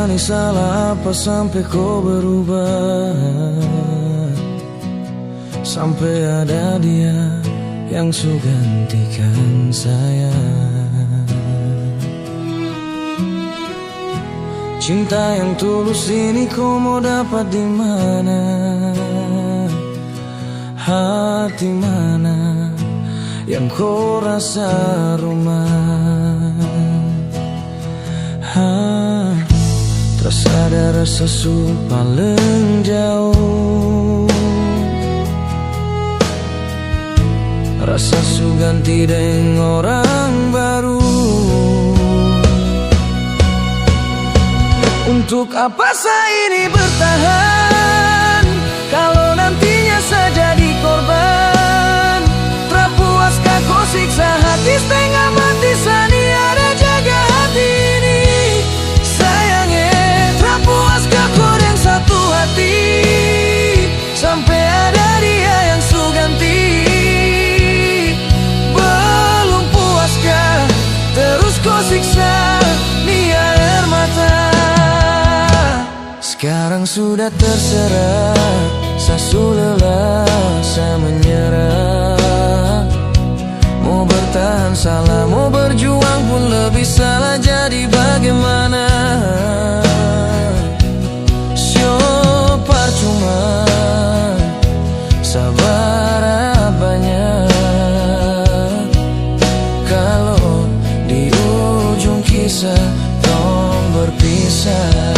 Jalani salah apa sampai kau berubah, sampai ada dia yang su gantikan saya. Cinta yang tulus ini kau mau dapat di mana? Hati mana yang kau rasa rumah? Terasa ada rasa su paling jauh, rasa su ganti dengan orang baru. Untuk apa saya ini bertahan kalau nantinya saya jadi korban? Terpuaskah kau siksa hati setengah mati sani ada jaga hati ini? Sayangnya terpuaskah kau yang satu hati sampai ada dia yang su ganti? Belum puaskah terus kau siksa nih air mata? Sekarang sudah terserah, saya sudah lelah, saya menyerah. Mau bertahan salah, mau berjuang pun lebih salah. Jadi bagaimana? Sio percuma, sabar banyak. Kalau di ujung kisah tong berpisah.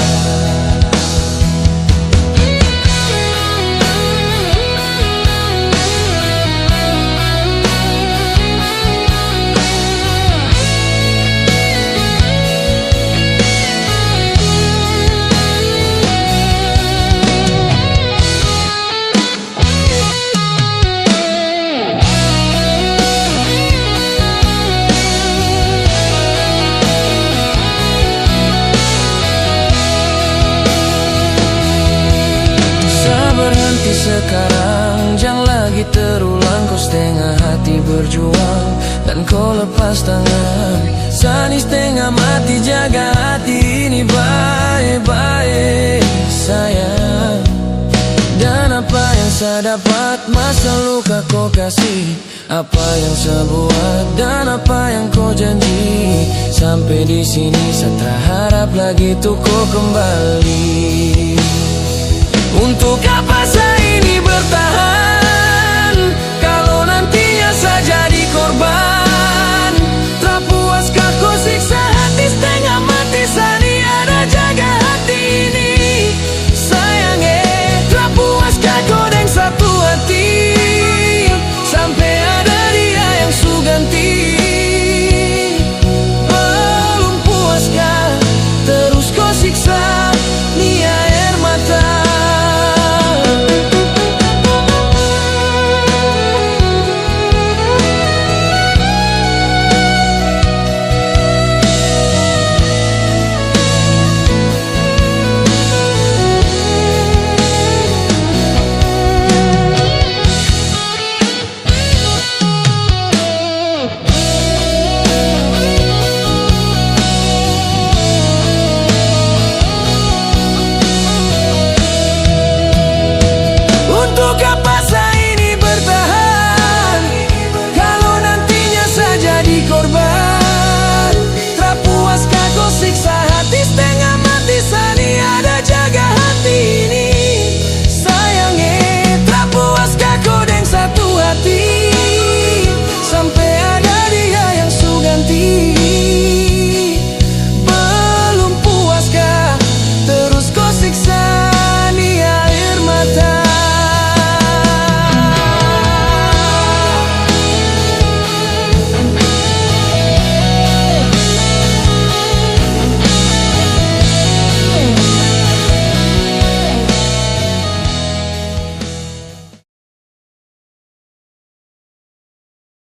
Sekarang jangan lagi terulang, kau setengah hati berjuang dan kau lepas tangan. Sani setengah mati jaga hati ini baik-baik sayang. Dan apa yang saya dapat masa luka kau kasih, apa yang saya buat dan apa yang kau janji. Sampai di sini saya terharap lagi tuh kau kembali. Untuk apa saya ini bertahan kalau nantinya saya jadi korban?